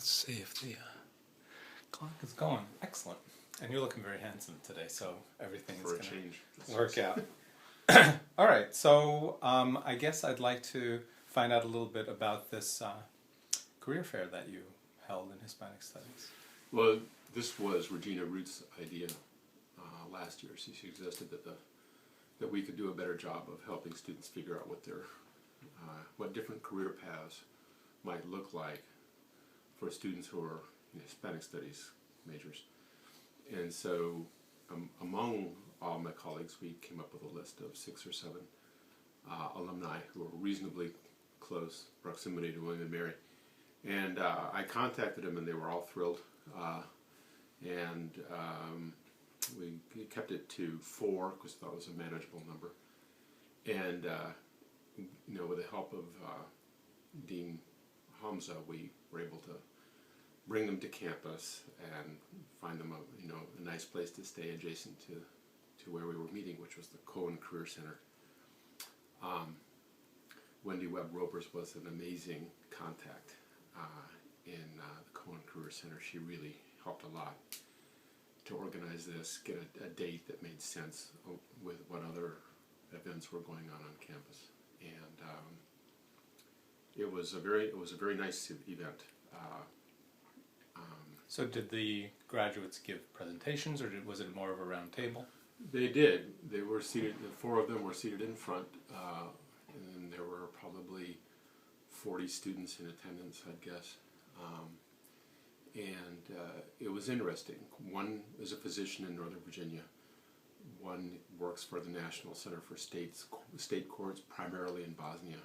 Let's see if the clock is going. Excellent. And you're looking very handsome today, so everything's going to work out. All right, so I guess I'd like to find out a little bit about this career fair that you held in Hispanic Studies. Well, this was Regina Root's idea last year. She suggested that we could do a better job of helping students figure out what different career paths might look like for students who are Hispanic Studies majors. And so among all my colleagues, we came up with a list of 6 or 7 alumni who are reasonably close proximity to William and Mary. And I contacted them and they were all thrilled. We kept it to 4 because that was a manageable number. And with the help of Dean Hamza, we were able to bring them to campus and find them a nice place to stay adjacent to where we were meeting, which was the Cohen Career Center. Wendy Webb-Ropers was an amazing contact in the Cohen Career Center. She really helped a lot to organize this, get a date that made sense with what other events were going on campus. And it was a very nice event. So did the graduates give presentations, or was it more of a round table? They did. They were seated, the 4 of them were seated in front, and there were probably 40 students in attendance, I'd guess. It was interesting. One is a physician in Northern Virginia. One works for the National Center for State Courts, primarily in Bosnia,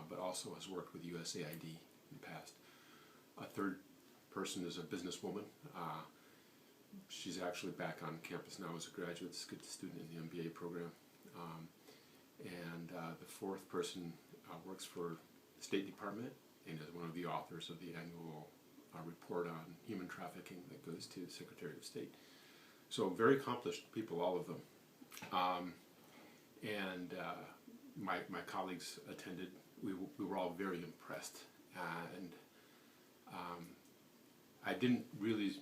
but also has worked with USAID in the past. A third person is a businesswoman. She's actually back on campus now as a graduate student in the MBA program. The 4th person works for the State Department and is one of the authors of the annual report on human trafficking that goes to the Secretary of State. So very accomplished people, all of them. My colleagues attended. We were all very impressed. I didn't really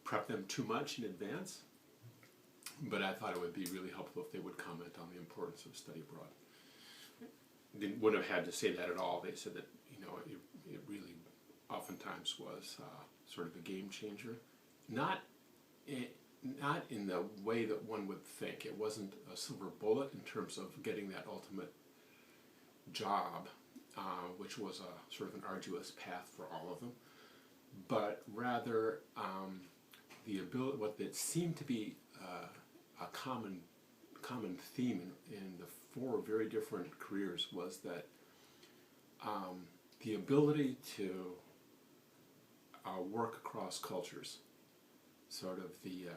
prep them too much in advance, but I thought it would be really helpful if they would comment on the importance of study abroad. They wouldn't have had to say that at all. They said that it really oftentimes was sort of a game changer. Not in the way that one would think. It wasn't a silver bullet in terms of getting that ultimate job, which was a sort of an arduous path for all of them, but rather the ability, what that seemed to be a common theme in the 4 very different careers was that the ability to work across cultures, sort of the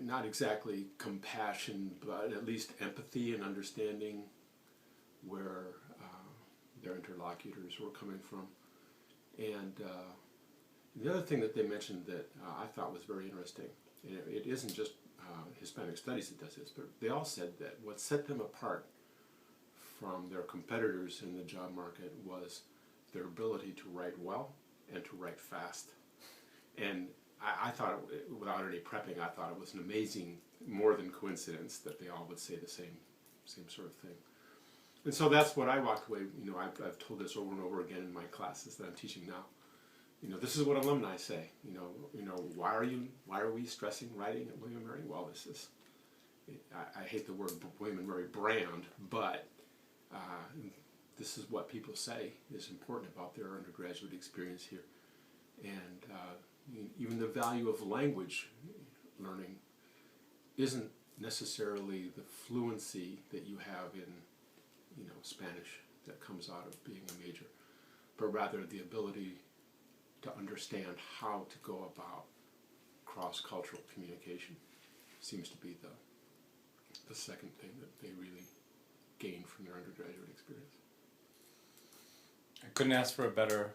not exactly compassion, but at least empathy and understanding where their interlocutors were coming from. And the other thing that they mentioned that I thought was very interesting, and it isn't just Hispanic Studies that does this, but they all said that what set them apart from their competitors in the job market was their ability to write well and to write fast. And I thought, without any prepping, I thought it was an amazing, more than coincidence that they all would say the same sort of thing. And so that's what I walked away. I've told this over and over again in my classes that I'm teaching now. This is what alumni say. Why are we stressing writing at William and Mary? Well, this is, I hate the word William and Mary brand, but this is what people say is important about their undergraduate experience here. And even the value of language learning isn't necessarily the fluency that you have in Spanish that comes out of being a major, but rather the ability to understand how to go about cross-cultural communication seems to be the second thing that they really gain from their undergraduate experience. I couldn't ask for a better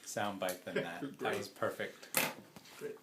soundbite than that. That was perfect. Great.